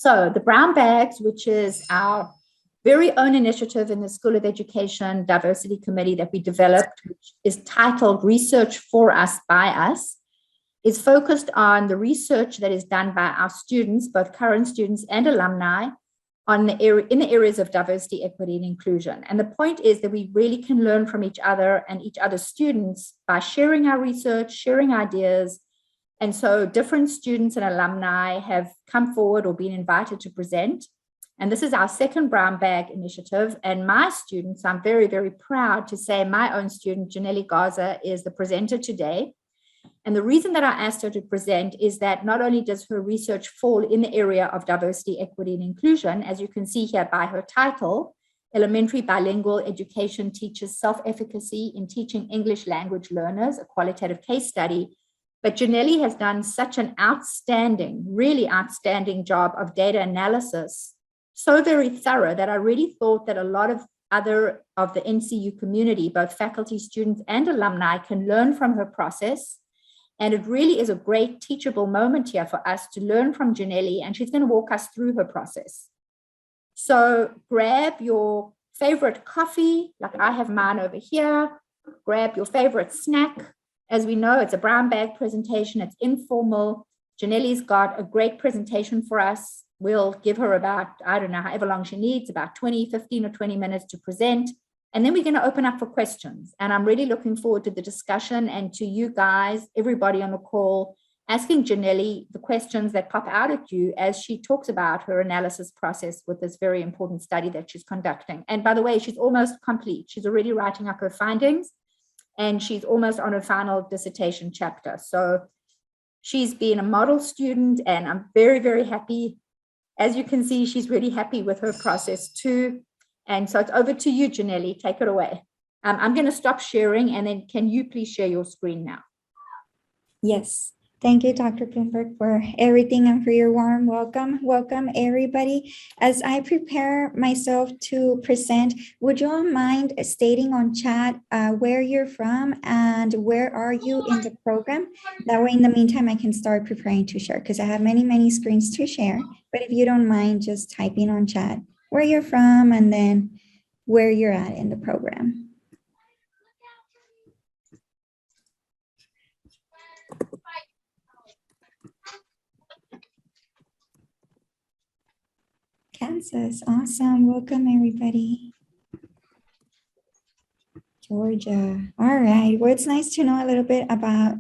So the brown bags, which is our very own initiative in the School of Education Diversity Committee that we developed, which is titled Research for Us by Us, is focused on the research that is done by our students, both current students and alumni, in the areas of diversity, equity, and inclusion. And the point is that we really can learn from each other and each other's students by sharing our research, sharing ideas. And so different students and alumni have come forward or been invited to present. And this is our second brown bag initiative. And my students, I'm very, very proud to say my own student, Janelle Garza, is the presenter today. And the reason that I asked her to present is that not only does her research fall in the area of diversity, equity, and inclusion, as you can see here by her title, Elementary Bilingual Education Teaches Self-Efficacy in Teaching English Language Learners, a Qualitative Case Study, but Janelle has done such an outstanding, really outstanding job of data analysis, so very thorough that I really thought that a lot of other of the NCU community, both faculty, students, and alumni, can learn from her process. And it really is a great teachable moment here for us to learn from Janelle, and she's going to walk us through her process. So grab your favorite coffee, like I have mine over here. Grab your favorite snack. As we know, it's a brown bag presentation. It's informal. Janelle's got a great presentation for us. We'll give her about, I don't know, however long she needs, about 15 or 20 minutes to present. And then we're going to open up for questions. And I'm really looking forward to the discussion and to you guys, everybody on the call, asking Janelle the questions that pop out at you as she talks about her analysis process with this very important study that she's conducting. And by the way, she's almost complete. She's already writing up her findings, and she's almost on her final dissertation chapter. So she's been a model student, and I'm very, very happy. As you can see, she's really happy with her process too. And so it's over to you, Janelle. Take it away. I'm going to stop sharing, and then can you please share your screen now? Yes. Thank you, Dr. Bloomberg, for everything and for your warm welcome. Welcome, everybody. As I prepare myself to present, would you all mind stating on chat where you're from and where are you in the program? That way, in the meantime, I can start preparing to share because I have many, many screens to share. But if you don't mind just typing on chat where you're from and then where you're at in the program. Kansas, awesome. Welcome, everybody. Georgia. All right. Well, it's nice to know a little bit about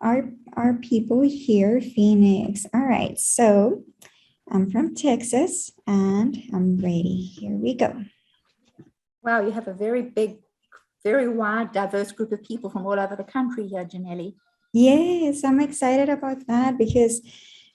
our people here, Phoenix. All right. So I'm from Texas and I'm ready. Here we go. Wow, you have a very big, very wide, diverse group of people from all over the country here, Janelle. Yes, I'm excited about that because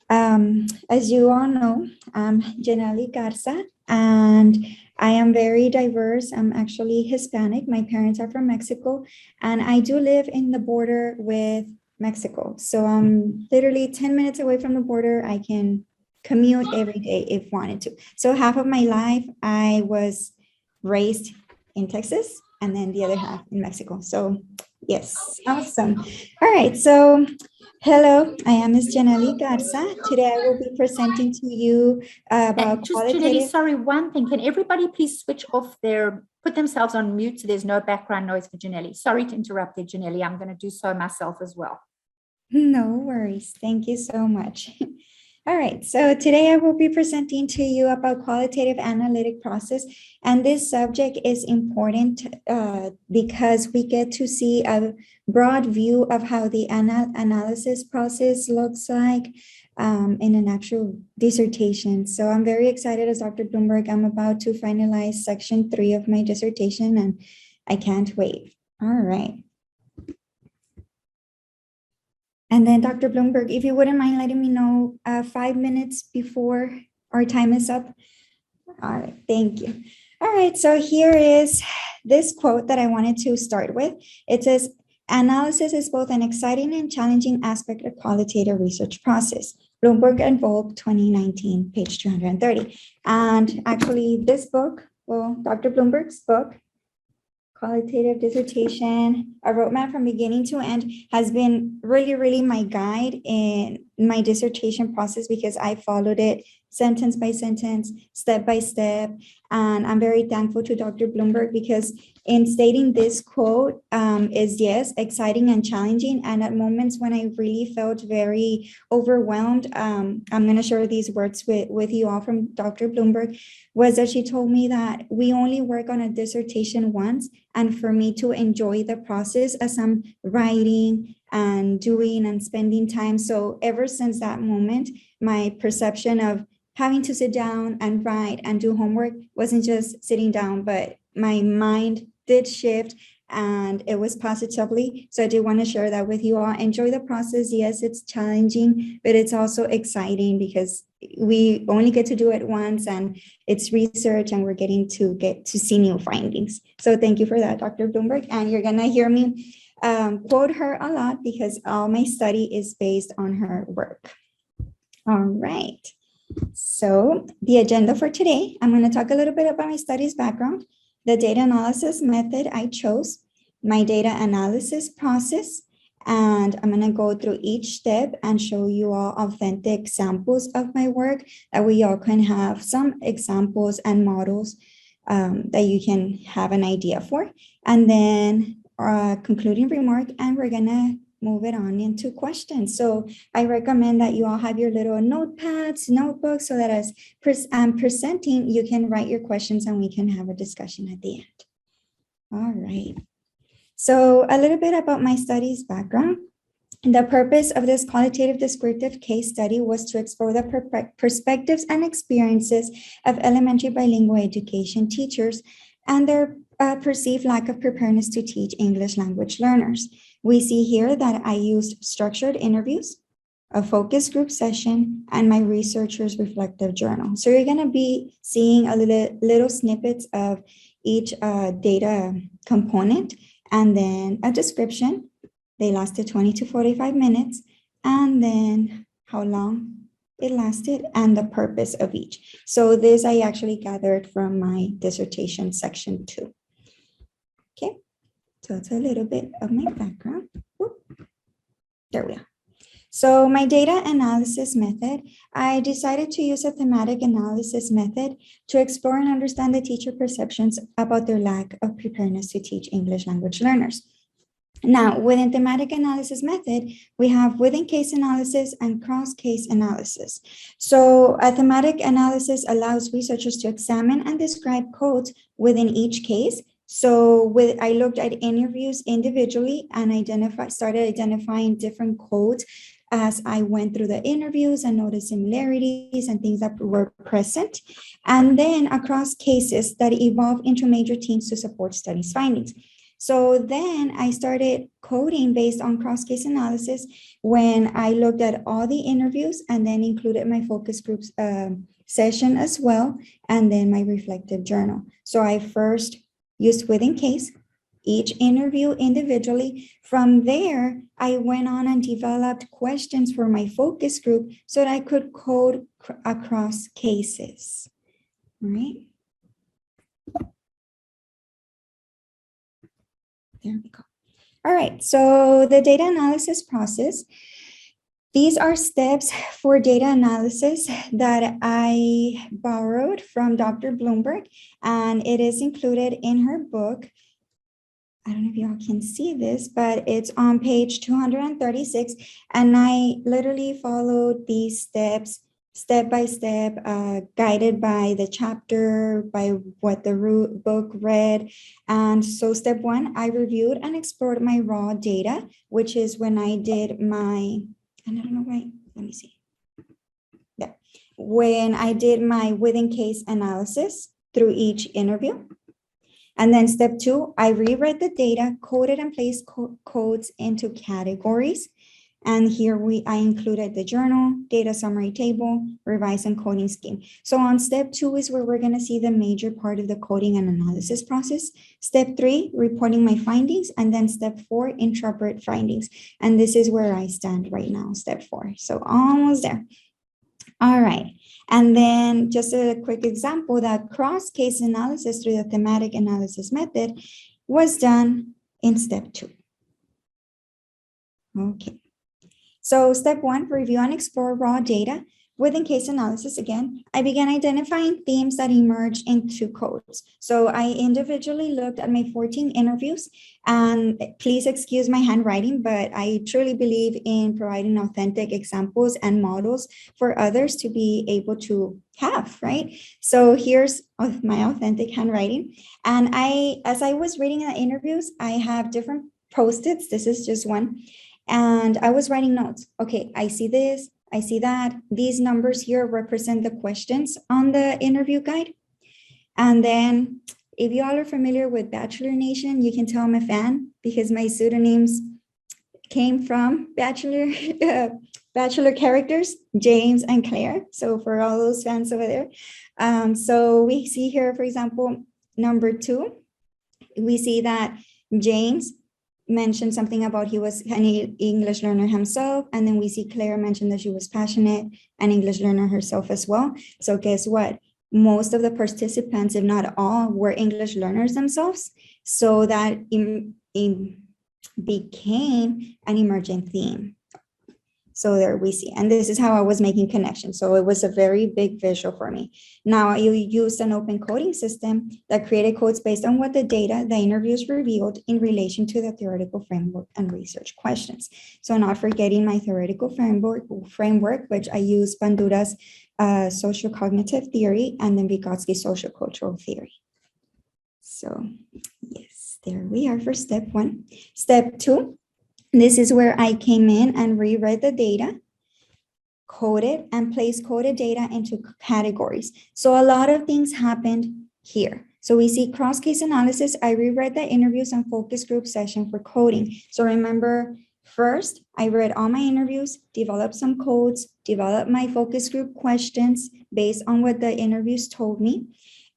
as you all know, I'm Janelle Garza and I am very diverse. I'm actually Hispanic. My parents are from Mexico and I do live in the border with Mexico. So I'm literally 10 minutes away from the border. I can commute every day if wanted to. So half of my life I was raised in Texas and then the other half in Mexico. So yes, awesome. All right, so hello, I am Ms. Janelle Garza. Today I will be presenting to you about just qualitative. Janelle, sorry, one thing. Can everybody please switch off put themselves on mute so there's no background noise for Janelle. Sorry to interrupt there, Janelle. I'm going to do so myself as well. No worries. Thank you so much. All right, so today I will be presenting to you about qualitative analytic process, and this subject is important because we get to see a broad view of how the analysis process looks like in an actual dissertation. So I'm very excited as Dr. Bloomberg. I'm about to finalize section 3 of my dissertation, and I can't wait. All right. And then Dr. Bloomberg, if you wouldn't mind letting me know 5 minutes before our time is up. All right, thank you. All right, so here is this quote that I wanted to start with. It says, analysis is both an exciting and challenging aspect of qualitative research process. Bloomberg and Volk, 2019, page 230. And actually this book, well, Dr. Bloomberg's book, Qualitative Dissertation, A Roadmap from Beginning to End, has been really, really my guide in my dissertation process because I followed it sentence by sentence, step by step. And I'm very thankful to Dr. Bloomberg because in stating this quote is yes, exciting and challenging. And at moments when I really felt very overwhelmed, I'm going to share these words with you all from Dr. Bloomberg, was that she told me that we only work on a dissertation once. And for me to enjoy the process as I'm writing and doing and spending time. So ever since that moment, my perception of having to sit down and write and do homework wasn't just sitting down, but my mind did shift and it was positively. So I do want to share that with you all. Enjoy the process. Yes, it's challenging, but it's also exciting because we only get to do it once and it's research and we're getting to see new findings. So thank you for that, Dr. Bloomberg. And you're going to hear me quote her a lot because all my study is based on her work. All right. So the agenda for today, I'm going to talk a little bit about my studies background, the data analysis method I chose, my data analysis process, and I'm going to go through each step and show you all authentic samples of my work that we all can have some examples and models that you can have an idea for. And then concluding remark, and we're going to move it on into questions. So I recommend that you all have your little notepads, notebooks, so that as I'm presenting, you can write your questions and we can have a discussion at the end. All right. So a little bit about my studies background. The purpose of this qualitative descriptive case study was to explore the perspectives and experiences of elementary bilingual education teachers and their perceived lack of preparedness to teach English language learners. We see here that I used structured interviews, a focus group session, and my researcher's reflective journal. So you're going to be seeing a little snippets of each data component and then a description. They lasted 20 to 45 minutes, and then how long it lasted and the purpose of each. So this I actually gathered from my dissertation section 2. Okay, so it's a little bit of my background. Whoop. There we are. So my data analysis method, I decided to use a thematic analysis method to explore and understand the teacher perceptions about their lack of preparedness to teach English language learners. Now, within thematic analysis method, we have within case analysis and cross-case analysis. So a thematic analysis allows researchers to examine and describe codes within each case. So I looked at interviews individually and started identifying different codes as I went through the interviews and noticed similarities and things that were present. And then across cases that evolve into major teams to support studies findings. So then I started coding based on cross-case analysis when I looked at all the interviews and then included my focus groups session as well, and then my reflective journal. So I first used within case, each interview individually. From there, I went on and developed questions for my focus group so that I could code across cases, all right? There we go. All right, so the data analysis process. These are steps for data analysis that I borrowed from Dr. Bloomberg, and it is included in her book. I don't know if y'all can see this, but it's on page 236, and I literally followed these steps step by step, guided by the chapter, by what the book read. And so step 1, I reviewed and explored my raw data, which is when I did my, and I don't know why, let me see. Yeah. When I did my within case analysis through each interview. And then step 2, I reread the data, coded and placed codes into categories. And here I included the journal, data summary table, revise and coding scheme. So on step 2 is where we're going to see the major part of the coding and analysis process. Step 3, reporting my findings. And then step 4, interpret findings. And this is where I stand right now, step 4. So almost there. All right. And then just a quick example, that cross-case analysis through the thematic analysis method was done in step 2. Okay. So step one, review and explore raw data. Within case analysis, again, I began identifying themes that emerge into codes. So I individually looked at my 14 interviews, and please excuse my handwriting, but I truly believe in providing authentic examples and models for others to be able to have, right? So here's my authentic handwriting. And as I was reading the interviews, I have different Post-its. This is just one. And I was writing notes. Okay, I see this, I see that. These numbers here represent the questions on the interview guide. And then if you all are familiar with Bachelor Nation, you can tell I'm a fan because my pseudonyms came from Bachelor characters, James and Claire. So for all those fans over there. So we see here, for example, number 2, we see that James mentioned something about he was an English learner himself. And then we see Claire mentioned that she was passionate, an English learner herself as well. So guess what? Most of the participants, if not all, were English learners themselves. So that became an emergent theme. So there we see, and this is how I was making connections. So it was a very big visual for me. Now you used an open coding system that created codes based on what the data, the interviews revealed in relation to the theoretical framework and research questions. So not forgetting my theoretical framework, which I use Bandura's social cognitive theory and then Vygotsky's social cultural theory. So yes, there we are for step 1. Step 2. This is where I came in and reread the data, coded, and placed coded data into categories. So a lot of things happened here. So we see cross-case analysis. I reread the interviews and focus group session for coding. So remember, first, I read all my interviews, developed some codes, developed my focus group questions based on what the interviews told me.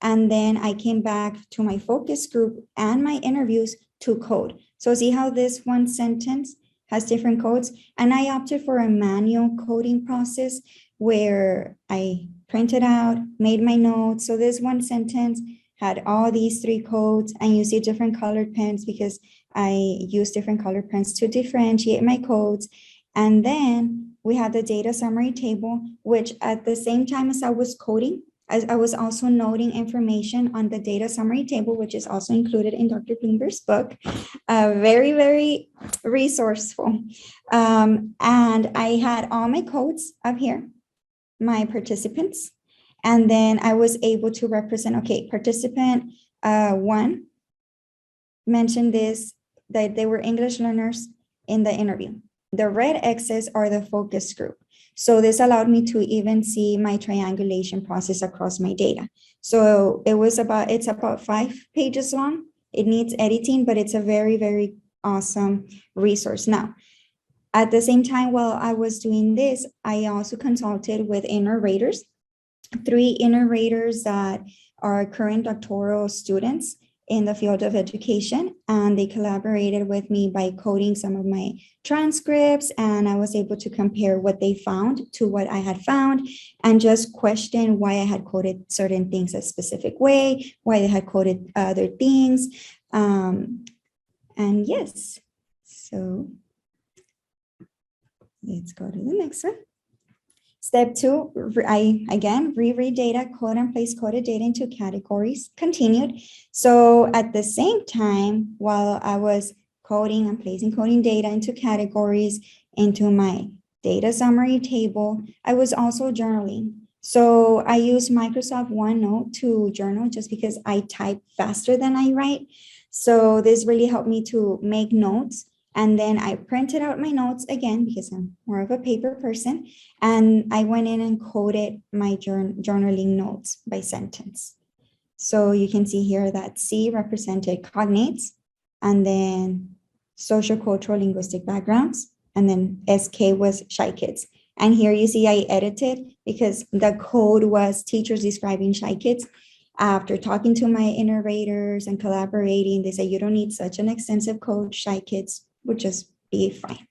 And then I came back to my focus group and my interviews to code. So see how this one sentence has different codes? And I opted for a manual coding process where I printed out, made my notes. So this one sentence had all these 3 codes, and you see different colored pens because I use different colored pens to differentiate my codes. And then we have the data summary table, which at the same time as I was coding, I was also noting information on the data summary table, which is also included in Dr. Bloomberg's book. Very, very resourceful. And I had all my codes up here, my participants. And then I was able to represent, okay, participant 1 mentioned this, that they were English learners in the interview. The red X's are the focus group. So this allowed me to even see my triangulation process across my data. So it's about 5 pages long. It needs editing, but it's a very, very awesome resource. Now, at the same time, while I was doing this, I also consulted with inner raters, 3 inner raters that are current doctoral students in the field of education, and they collaborated with me by coding some of my transcripts, and I was able to compare what they found to what I had found and just question why I had coded certain things a specific way, why they had coded other things. And yes, so let's go to the next one. Step 2, I again reread data, code and place coded data into categories, continued. So at the same time, while I was coding and placing coding data into categories, into my data summary table, I was also journaling. So I use Microsoft OneNote to journal just because I type faster than I write. So this really helped me to make notes. And then I printed out my notes again because I'm more of a paper person. And I went in and coded my journaling notes by sentence. So you can see here that C represented cognates, and then social, cultural, linguistic backgrounds, and then SK was shy kids. And here you see I edited because the code was teachers describing shy kids. After talking to my inner raters and collaborating, they say you don't need such an extensive code, shy kids would just be fine.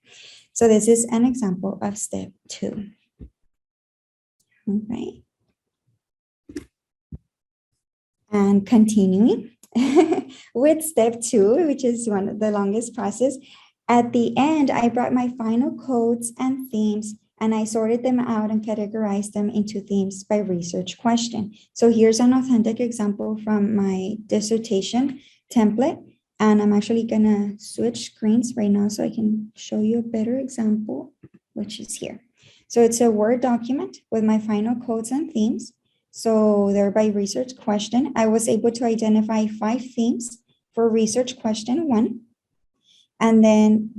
So this is an example of step 2. All right. And continuing with step 2, which is one of the longest process, At the end, I brought my final codes and themes, and I sorted them out and categorized them into themes by research question. So here's an authentic example from my dissertation template. And I'm actually gonna switch screens right now so I can show you a better example, which is here. So it's a Word document with my final codes and themes. So they're by research question. I was able to identify 5 themes for research question 1. And then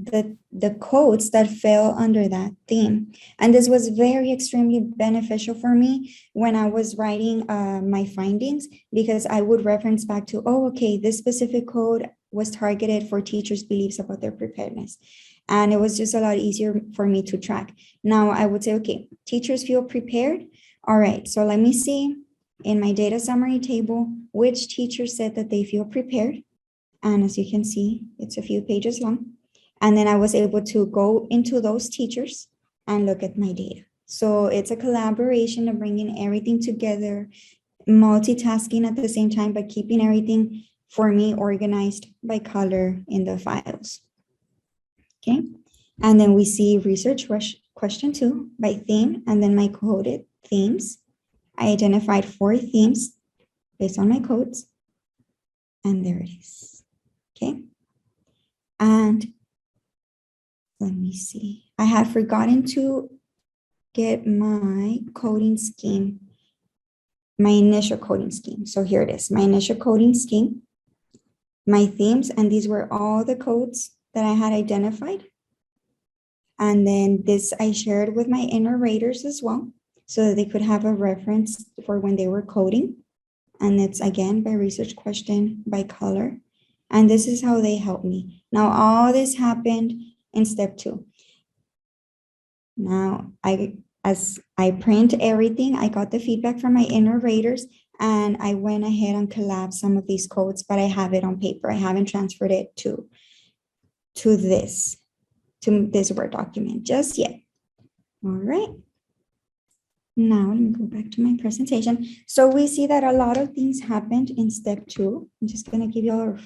the codes that fell under that theme. And this was very extremely beneficial for me when I was writing my findings, because I would reference back to, oh, okay, this specific code was targeted for teachers' beliefs about their preparedness. And it was just a lot easier for me to track. Now I would say, okay, teachers feel prepared. All right, so let me see in my data summary table, which teacher said that they feel prepared. And as you can see, it's a few pages long. And then I was able to go into those teachers and look at my data. So it's a collaboration of bringing everything together, multitasking at the same time, but keeping everything for me organized by color in the files. Okay. And then we see research question 2 by theme, and then my coded themes. I identified 4 themes based on my codes. And there it is. Okay, and let me see. I had forgotten to get my coding scheme, my initial coding scheme. So here it is, my initial coding scheme, my themes, and these were all the codes that I had identified. And then this I shared with my narrators as well, so that they could have a reference for when they were coding. And it's again by research question, by color. And this is how they helped me. Now, all this happened in step 2. Now, as I print everything, I got the feedback from my narrators, and I went ahead and collapsed some of these codes, but I have it on paper. I haven't transferred it to this Word document just yet. All right. Now, let me go back to my presentation. So we see that a lot of things happened in step 2. I'm just going to give you all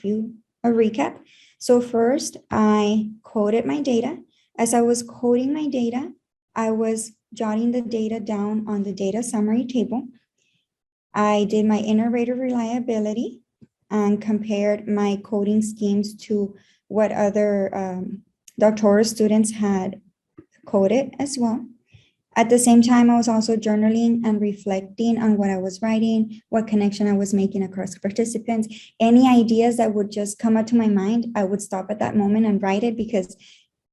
a recap. So first, I coded my data. As I was coding my data, I was jotting the data down on the data summary table. I did my narrator reliability and compared my coding schemes to what other doctoral students had coded as well. At the same time, I was also journaling and reflecting on what I was writing, what connection I was making across participants. Any ideas that would just come up to my mind, I would stop at that moment and write it, because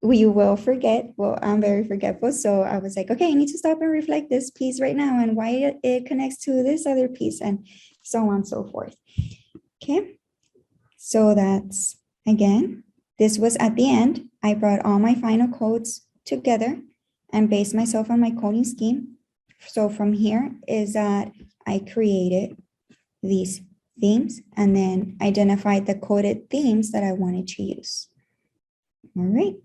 we will forget. Well, I'm very forgetful. So I was like, okay, I need to stop and reflect this piece right now and why it connects to this other piece, and so on and so forth. Okay. So that's, again, this was at the end. I brought all my final codes together and based myself on my coding scheme. So from here is that I created these themes and then identified the coded themes that I wanted to use. All right.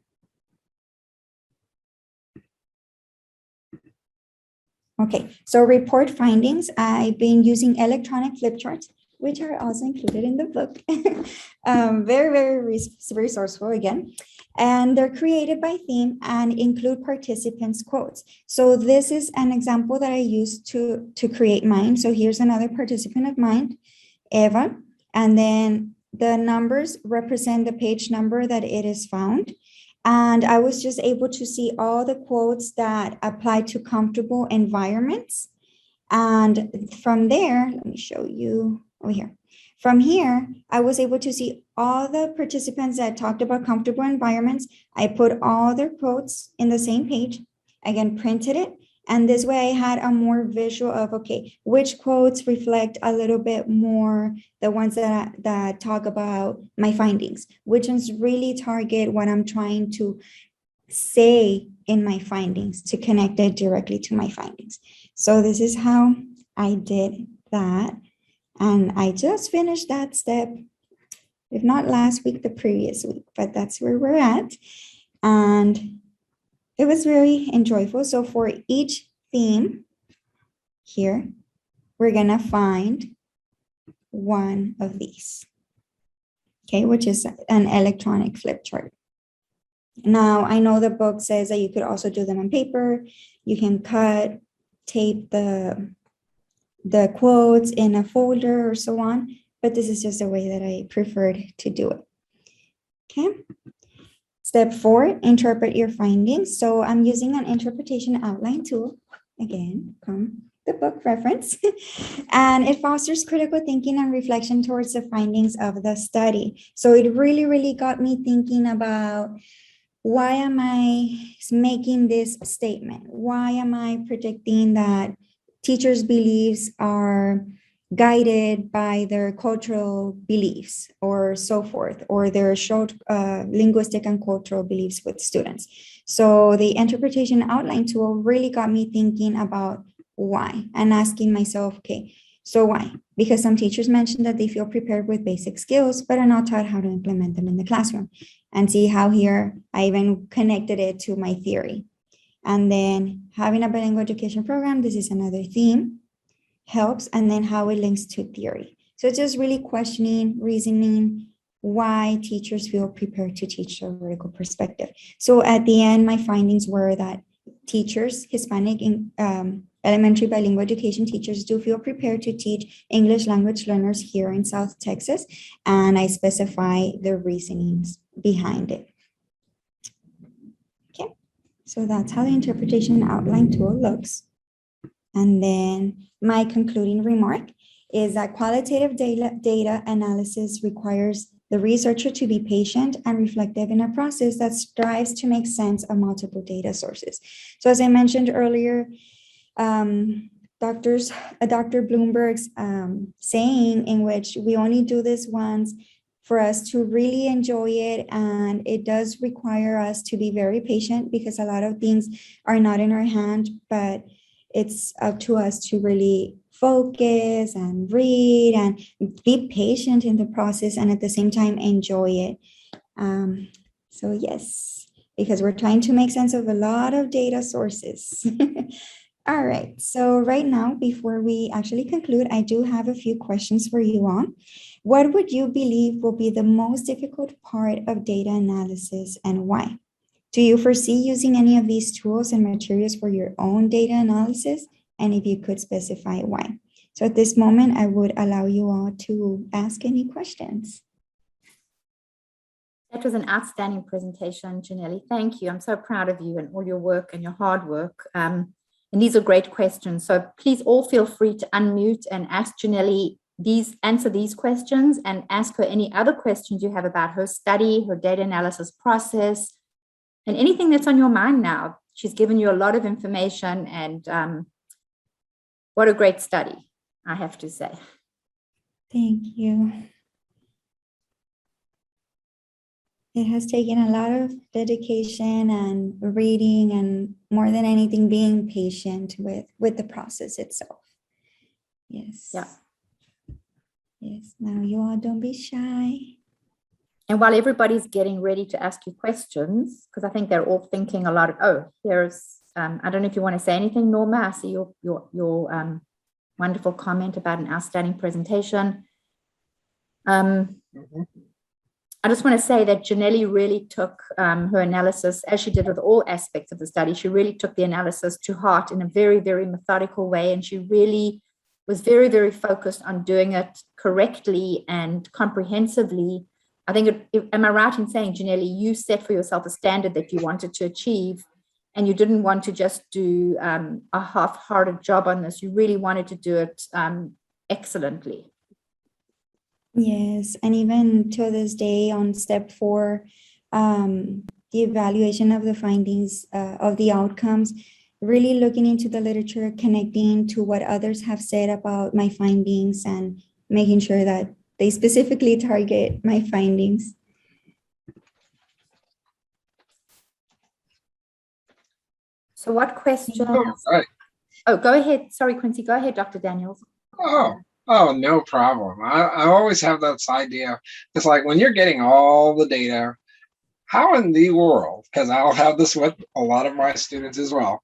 Okay, so report findings. I've been using electronic flip charts, which are also included in the book. Very, very resourceful again. And they're created by theme and include participants' quotes. So this is an example that I used to create mine. So here's another participant of mine, Eva. And then the numbers represent the page number that it is found. And I was just able to see all the quotes that apply to comfortable environments. And from there, let me show you over here. From here, I was able to see all the participants that talked about comfortable environments. I put all their quotes in the same page, again, printed it. And this way I had a more visual of, okay, which quotes reflect a little bit more the ones that talk about my findings, which ones really target what I'm trying to say in my findings to connect it directly to my findings. So this is how I did that. And I just finished that step, if not last week, the previous week, but that's where we're at. And it was very enjoyable. So for each theme here, we're gonna find one of these, okay, which is an electronic flip chart. Now, I know the book says that you could also do them on paper. You can cut, tape the quotes in a folder or so on, but this is just the way that I preferred to do it. Okay. Step 4, interpret your findings. So I'm using an interpretation outline tool, again, from the book reference, and it fosters critical thinking and reflection towards the findings of the study. So it really, really got me thinking about, why am I making this statement? Why am I predicting that teachers' beliefs are guided by their cultural beliefs or so forth, or their short linguistic and cultural beliefs with students? So the interpretation outline tool really got me thinking about why, and asking myself, okay, so why? Because some teachers mentioned that they feel prepared with basic skills, but are not taught how to implement them in the classroom. And see how here I even connected it to my theory. And then having a bilingual education program, this is another theme, helps, and then how it links to theory. So it's just really questioning, reasoning, why teachers feel prepared to teach a vertical perspective. So at the end, my findings were that teachers, Hispanic elementary bilingual education teachers, do feel prepared to teach English language learners here in South Texas, and I specify the reasonings behind it. Okay, so that's how the interpretation outline tool looks. And then my concluding remark is that qualitative data analysis requires the researcher to be patient and reflective in a process that strives to make sense of multiple data sources. So as I mentioned earlier, Dr. Bloomberg's saying, in which we only do this once for us to really enjoy it, and it does require us to be very patient, because a lot of things are not in our hand, but it's up to us to really focus and read and be patient in the process, and at the same time enjoy it. So yes, because we're trying to make sense of a lot of data sources. All right, so right now, before we actually conclude, I do have a few questions for you all. What would you believe will be the most difficult part of data analysis, and why? Do you foresee using any of these tools and materials for your own data analysis? And if you could specify why. So at this moment, I would allow you all to ask any questions. That was an outstanding presentation, Janelli. Thank you. I'm so proud of you and all your work and your hard work. And these are great questions. So please all feel free to unmute and ask Janelli answer these questions, and ask her any other questions you have about her study, her data analysis process, and anything that's on your mind now. She's given you a lot of information, and what a great study, I have to say. Thank you. It has taken a lot of dedication and reading, and more than anything, being patient with the process itself. Yes. Yeah. Yes. Now you all don't be shy. And while everybody's getting ready to ask you questions, because I think they're all thinking a lot of, here's, I don't know if you want to say anything, Norma. I see your wonderful comment about an outstanding presentation. I just want to say that Janelli really took her analysis, as she did with all aspects of the study. She really took the analysis to heart in a very, very methodical way. And she really was very, very focused on doing it correctly and comprehensively. I think, am I right in saying, Janelli, you set for yourself a standard that you wanted to achieve, and you didn't want to just do a half-hearted job on this. You really wanted to do it excellently. Yes, and even to this day on step 4, the evaluation of the findings of the outcomes, really looking into the literature, connecting to what others have said about my findings, and making sure that they specifically target my findings. So what questions? Right. Oh, go ahead. Sorry, Quincy. Go ahead, Dr. Daniels. Oh, no problem. I always have this idea. It's like when you're getting all the data, how in the world, because I'll have this with a lot of my students as well,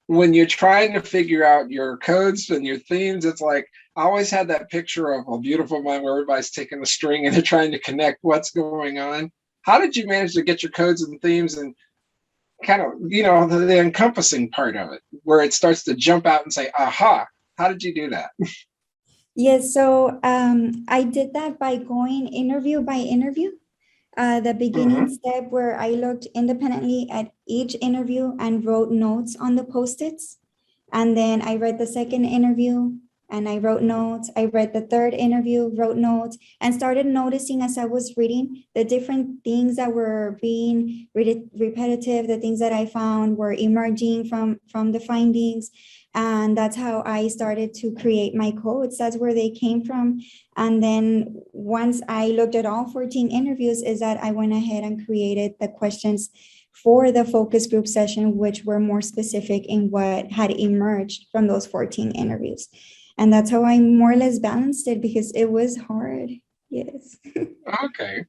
when you're trying to figure out your codes and your themes, it's like I always had that picture of A Beautiful Mind where everybody's taking a string and they're trying to connect what's going on. how did you manage to get your codes and themes and kind of, the encompassing part of it, where it starts to jump out and say, aha, how did you do that? Yes, so I did that by going interview by interview. The beginning step where I looked independently at each interview and wrote notes on the Post-its. And then I read the second interview and I wrote notes. I read the third interview, wrote notes, and started noticing as I was reading the different things that were being repetitive, the things that I found were emerging from the findings. And that's how I started to create my codes. That's where they came from. And then once I looked at all 14 interviews, is that I went ahead and created the questions for the focus group session, which were more specific in what had emerged from those 14 interviews. And that's how I more or less balanced it, because it was hard. Yes. Okay.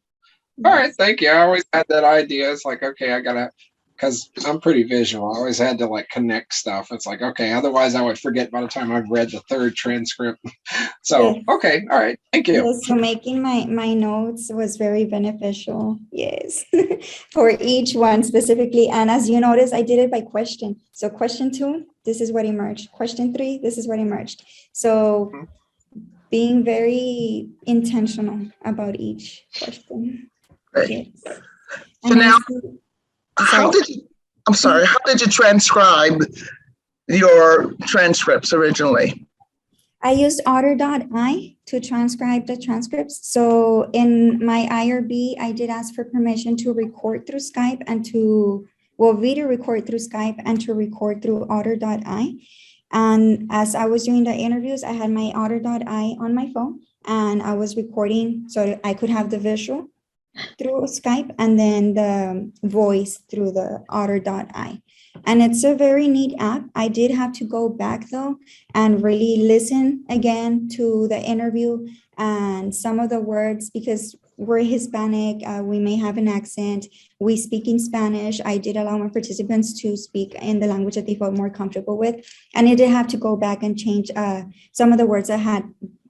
All right. Thank you. I always had that idea. It's like, okay, because I'm pretty visual. I always had to like connect stuff. It's like, okay, otherwise I would forget by the time I've read the third transcript. So, Yes. okay. All right. Thank you. Yes, so making my notes was very beneficial. Yes, for each one specifically. And as you notice, I did it by question. So question 2, this is what emerged. Question 3, this is what emerged. So being very intentional about each question. Great. Yes. So And now, how did you transcribe your transcripts originally? I used otter.ai to transcribe the transcripts. So in my IRB, I did ask for permission to record through Skype and video record through Skype and to record through otter.ai. And as I was doing the interviews, I had my otter.ai on my phone and I was recording so I could have the visual through Skype and then the voice through the otter.ai. And it's a very neat app. I did have to go back though and really listen again to the interview and some of the words, because we're Hispanic, we may have an accent, we speak in Spanish. I did allow my participants to speak in the language that they felt more comfortable with. And I did have to go back and change some of the words that had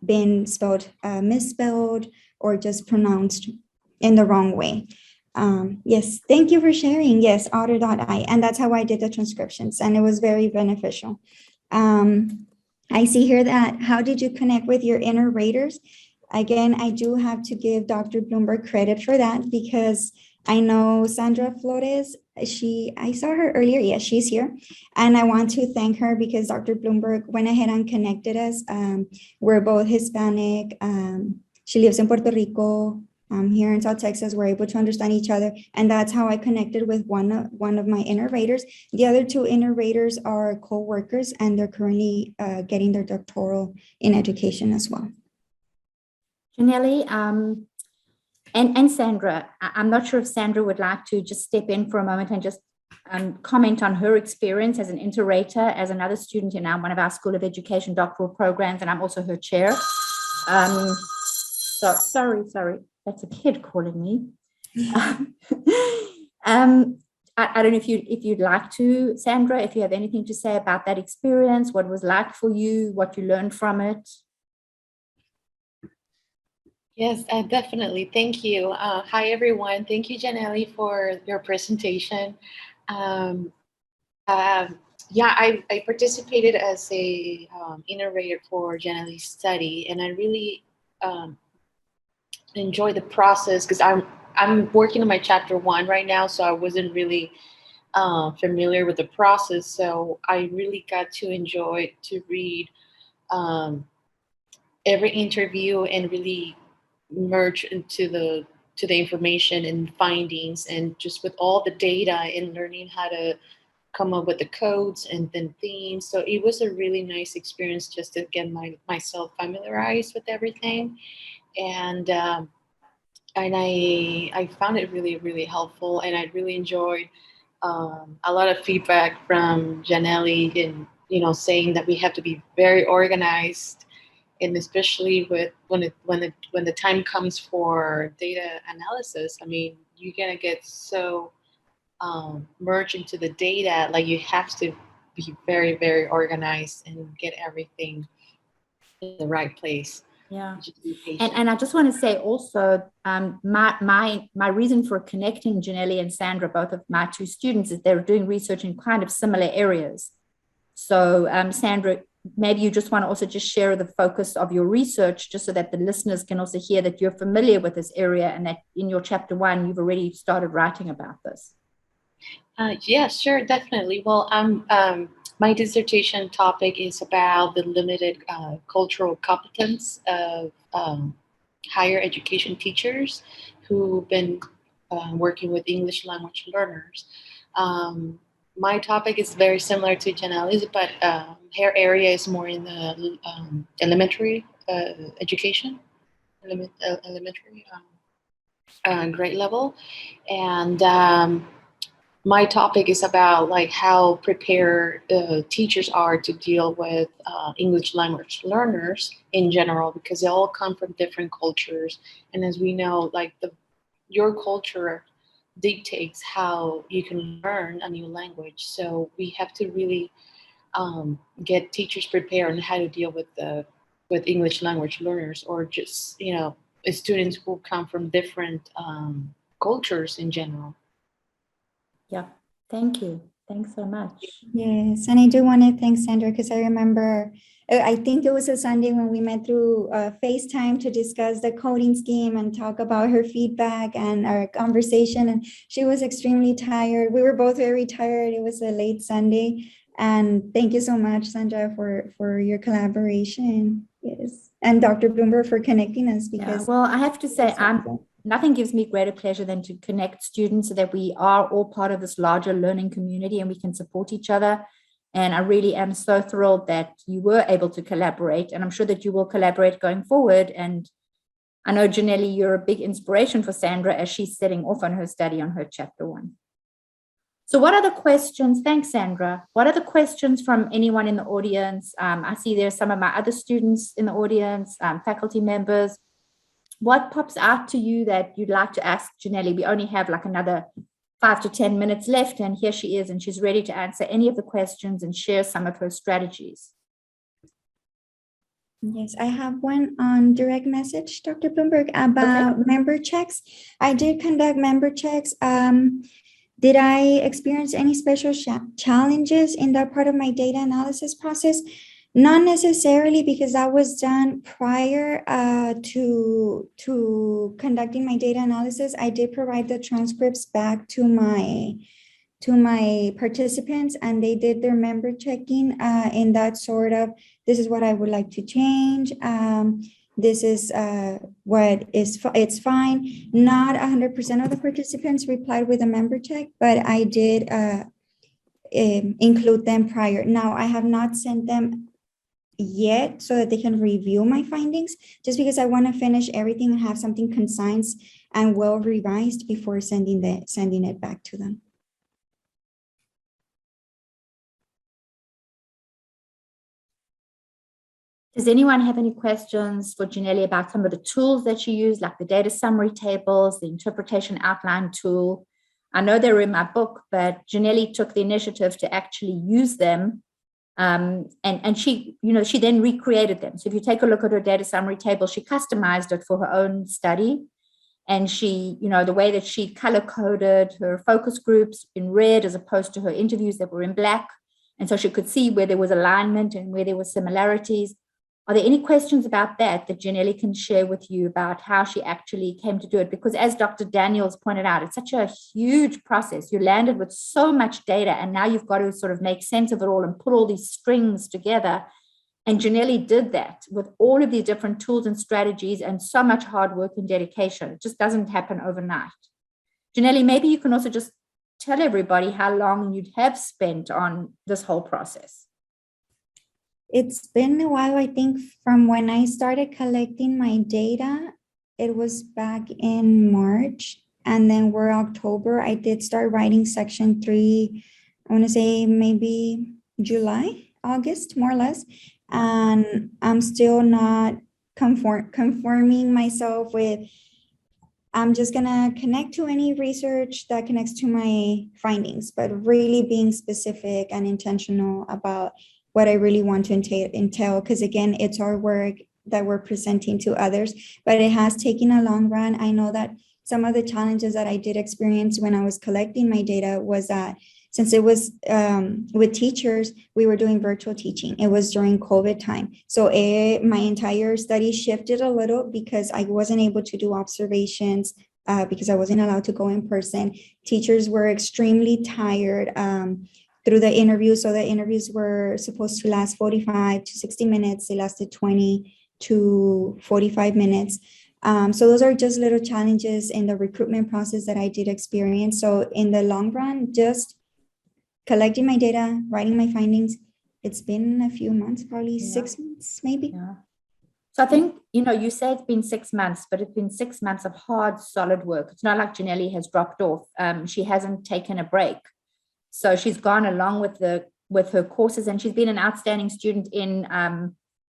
been spelled misspelled or just pronounced in the wrong way. Yes, thank you for sharing. Yes, otter.ai. And that's how I did the transcriptions. And it was very beneficial. I see here that, how did you connect with your inner raters? Again, I do have to give Dr. Bloomberg credit for that, because I know Sandra Flores, I saw her earlier. Yes, she's here. And I want to thank her because Dr. Bloomberg went ahead and connected us. We're both Hispanic. She lives in Puerto Rico. Here in South Texas, we're able to understand each other. And that's how I connected with one of my inner raters. The other 2 inner raters are co-workers, and they're currently getting their doctoral in education as well. Janelle, and Sandra, I'm not sure if Sandra would like to just step in for a moment and just comment on her experience as an inter-rater, as another student in one of our School of Education doctoral programs, and I'm also her chair. So sorry. That's a kid calling me. I don't know if you'd like to, Sandra, if you have anything to say about that experience, what it was like for you, what you learned from it. Yes, definitely. Thank you. Hi, everyone. Thank you, Janelle, for your presentation. Yeah, I participated as a innovator for Janelle's study, and I really enjoy the process because I'm working on my chapter 1 right now, so I wasn't really familiar with the process. So I really got to enjoy to read every interview and really merge into the information and findings, and just with all the data and learning how to come up with the codes and then themes. So it was a really nice experience just to get myself familiarized with everything. And I found it really, really helpful, and I really enjoyed a lot of feedback from Janelle, and saying that we have to be very organized, and especially with when the time comes for data analysis. I mean, you're gonna get so merged into the data, like you have to be very, very organized and get everything in the right place. Yeah. Just be patient. And I just want to say also, my reason for connecting Janelli and Sandra, both of my two students, is they're doing research in kind of similar areas. So Sandra, maybe you just want to also just share the focus of your research, just so that the listeners can also hear that you're familiar with this area and that in your chapter 1, you've already started writing about this. Yeah, sure, definitely. Well, my dissertation topic is about the limited cultural competence of higher education teachers who've been working with English language learners. My topic is very similar to Janelle's, but her area is more in the elementary education, elementary grade level, and my topic is about like how prepared teachers are to deal with English language learners in general, because they all come from different cultures, and as we know, like your culture dictates how you can learn a new language. So we have to really get teachers prepared on how to deal with English language learners, or just students who come from different cultures in general. Yeah, thank you. Thanks so much. Yes, and I do want to thank Sandra, because I remember, I think it was a Sunday when we met through FaceTime to discuss the coding scheme and talk about her feedback and our conversation. And she was extremely tired. We were both very tired. It was a late Sunday. And thank you so much, Sandra, for your collaboration. Yes, and Dr. Bloomberg for connecting us, because well, I have to say, nothing gives me greater pleasure than to connect students so that we are all part of this larger learning community and we can support each other. And I really am so thrilled that you were able to collaborate, and I'm sure that you will collaborate going forward. And I know, Janelli, you're a big inspiration for Sandra as she's setting off on her study on her chapter 1. So what are the questions? Thanks, Sandra. What are the questions from anyone in the audience? I see there's some of my other students in the audience, faculty members. What pops out to you that you'd like to ask Janelli? We only have like another 5 to 10 minutes left, and here she is, and she's ready to answer any of the questions and share some of her strategies. Yes, I have one on direct message, Dr. Bloomberg, about member checks. I did conduct member checks. Did I experience any special challenges in that part of my data analysis process? Not necessarily, because that was done prior to conducting my data analysis. I did provide the transcripts back to my participants, and they did their member checking in that sort of, this is what I would like to change. This is what is, it's fine. Not 100% of the participants replied with a member check, but I did include them prior. Now, I have not sent them yet so that they can review my findings, just because I want to finish everything and have something concise and well revised before sending it back to them. Does anyone have any questions for Janelli about some of the tools that she used, like the data summary tables, the interpretation outline tool? I know they're in my book, but Janelli took the initiative to actually use them. And she, she then recreated them. So if you take a look at her data summary table, she customized it for her own study. And she, the way that she color coded her focus groups in red as opposed to her interviews that were in black. And so she could see where there was alignment and where there were similarities. Are there any questions about that Janelli can share with you about how she actually came to do it? Because as Dr. Daniels pointed out, it's such a huge process. You landed with so much data, and now you've got to sort of make sense of it all and put all these strings together. And Janelli did that with all of these different tools and strategies and so much hard work and dedication. It just doesn't happen overnight. Janelli, maybe you can also just tell everybody how long you'd have spent on this whole process. It's been a while, I think, from when I started collecting my data. It was back in March, and then we're October. I did start writing section 3, I want to say maybe July, August, more or less. And I'm still not conforming myself with, I'm just gonna connect to any research that connects to my findings, but really being specific and intentional about what I really want to entail, because again, it's our work. that we're presenting to others, but it has taken a long run. I know that some of the challenges that I did experience when I was collecting my data was that since it was with teachers, we were doing virtual teaching. It was during COVID time. So my entire study shifted a little because I wasn't able to do observations because I wasn't allowed to go in person. Teachers were extremely tired through the interviews. So the interviews were supposed to last 45 to 60 minutes. They lasted 20 to 45 minutes. So those are just little challenges in the recruitment process that I did experience. So in the long run, just collecting my data, writing my findings, it's been a few months, probably 6 months, maybe. Yeah. So I think, you say it's been 6 months, but it's been 6 months of hard, solid work. It's not like Janelli has dropped off. She hasn't taken a break. So she's gone along with her courses, and she's been an outstanding student in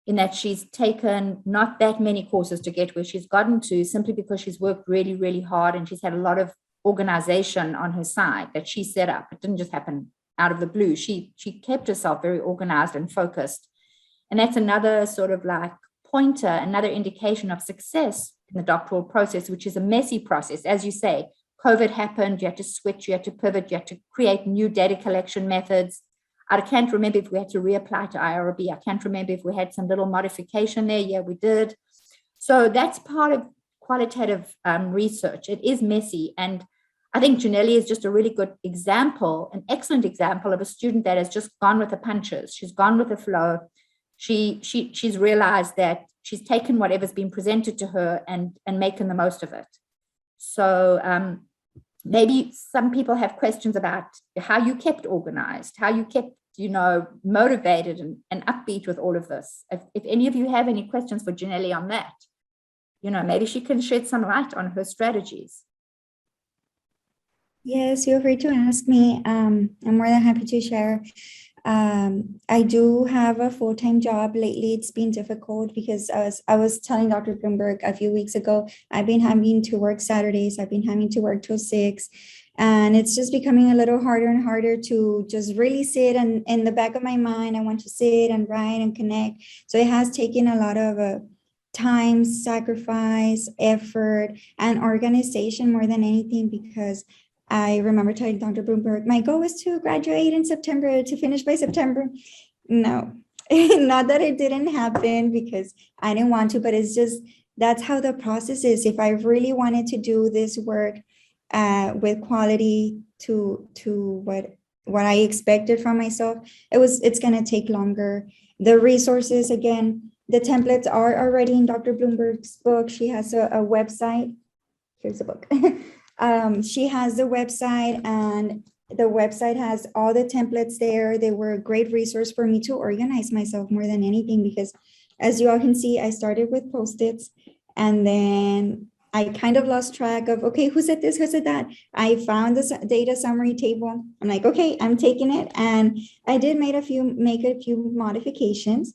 that she's taken not that many courses to get where she's gotten to, simply because she's worked really, really hard, and she's had a lot of organization on her side that she set up. It didn't just happen out of the blue. She kept herself very organized and focused. And that's another sort of like pointer, another indication of success in the doctoral process, which is a messy process. As you say, COVID happened, you had to switch, you had to pivot, you had to create new data collection methods. I can't remember if we had to reapply to IRB. I can't remember if we had some little modification there. Yeah, we did. So that's part of qualitative research. It is messy. And I think Janelli is just a really good example, an excellent example of a student that has just gone with the punches. She's gone with the flow. She's realized that she's taken whatever's been presented to her and making the most of it. So maybe some people have questions about how you kept organized, how you kept, motivated and upbeat with all of this. If any of you have any questions for Janelli on that, maybe she can shed some light on her strategies. Yes, feel free to ask me. I'm more than happy to share. I do have a full-time job. Lately, it's been difficult because I was telling Dr. Bloomberg a few weeks ago, I've been having to work Saturdays. I've been having to work till 6. And it's just becoming a little harder and harder to just really sit, and in the back of my mind, I want to sit and write and connect. So it has taken a lot of time, sacrifice, effort, and organization more than anything, because I remember telling Dr. Bloomberg, my goal is to graduate in September, to finish by September. No, not that it didn't happen because I didn't want to, but it's just, that's how the process is. If I really wanted to do this work with quality to what I expected from myself, it's going to take longer. The resources, again, the templates are already in Dr. Bloomberg's book. She has a website. Here's the book. She has the website, and the website has all the templates there. They were a great resource for me to organize myself more than anything, because as you all can see, I started with Post-its, and then I kind of lost track of, okay, who said this, who said that? I found this data summary table. I'm like, okay, I'm taking it. And I did make a few modifications.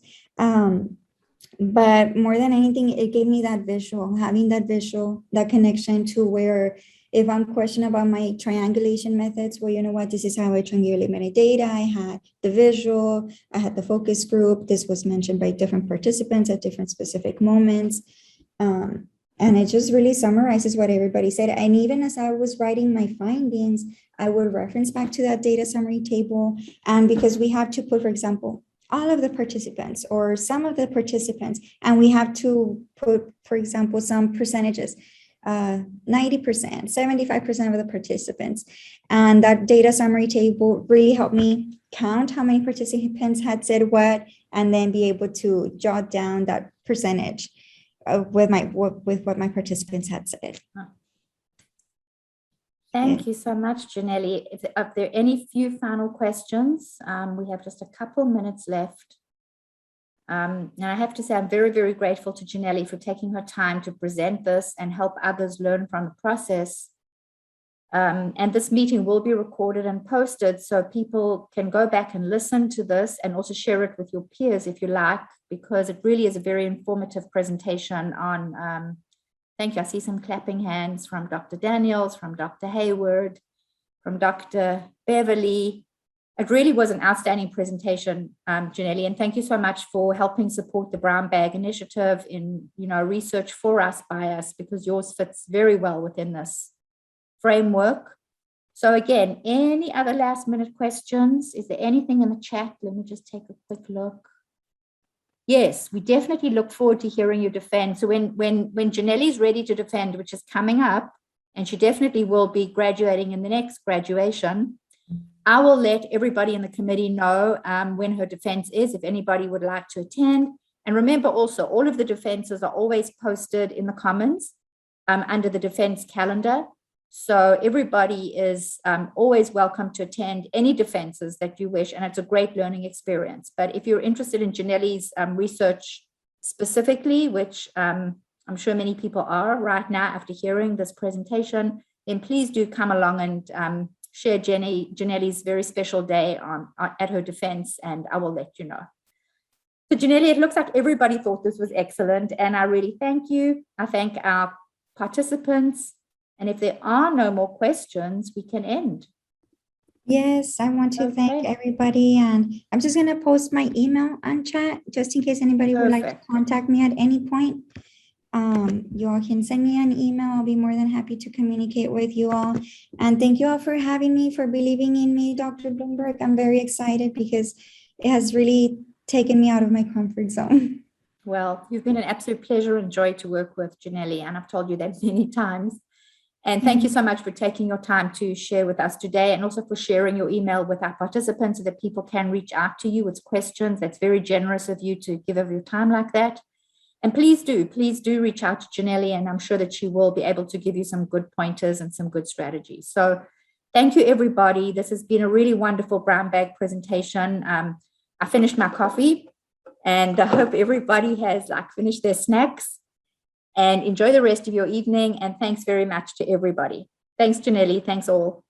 But more than anything, it gave me that visual, having that visual, that connection to where, if I'm questioning about my triangulation methods, well, you know what, this is how I triangulate my data. I had the visual, I had the focus group. This was mentioned by different participants at different specific moments. And it just really summarizes what everybody said. And even as I was writing my findings, I would reference back to that data summary table. And because we have to put, for example, all of the participants or some of the participants, and we have to put, for example, some percentages, 90%, 75% of the participants. And that data summary table really helped me count how many participants had said what, and then be able to jot down that percentage with what my participants had said. Thank you so much, Janelli. If there are any few final questions, we have just a couple minutes left. And I have to say, I'm very, very grateful to Janelli for taking her time to present this and help others learn from the process. And this meeting will be recorded and posted, so people can go back and listen to this and also share it with your peers if you like, because it really is a very informative presentation on, thank you. I see some clapping hands from Dr. Daniels, from Dr. Hayward, from Dr. Beverly. It really was an outstanding presentation, Janelli, and thank you so much for helping support the Brown Bag Initiative in, research for us, by us, because yours fits very well within this framework. So again, any other last minute questions? Is there anything in the chat? Let me just take a quick look. Yes, we definitely look forward to hearing you defend. So when Janelli's ready to defend, which is coming up, and she definitely will be graduating in the next graduation, I will let everybody in the committee know when her defense is, if anybody would like to attend. And remember also, all of the defenses are always posted in the Commons under the defense calendar. So everybody is always welcome to attend any defenses that you wish, and it's a great learning experience. But if you're interested in Janelli's research specifically, which I'm sure many people are right now after hearing this presentation, then please do come along and share Janelli's very special day at her defense, and I will let you know. So Janelli, it looks like everybody thought this was excellent, and I really thank you. I thank our participants, and if there are no more questions, we can end. Yes, I want to thank everybody, and I'm just going to post my email on chat just in case anybody would like to contact me at any point. You all can send me an email. I'll be more than happy to communicate with you all. And thank you all for having me, for believing in me, Dr. Bloomberg. I'm very excited because it has really taken me out of my comfort zone. Well, you've been an absolute pleasure and joy to work with, Janelli, and I've told you that many times. And thank you so much for taking your time to share with us today, and also for sharing your email with our participants so that people can reach out to you with questions. That's very generous of you to give of your time like that. And please do reach out to Janelli, and I'm sure that she will be able to give you some good pointers and some good strategies. So thank you, everybody. This has been a really wonderful brown bag presentation. I finished my coffee, and I hope everybody has finished their snacks, and enjoy the rest of your evening. And thanks very much to everybody. Thanks, Janelli. Thanks all.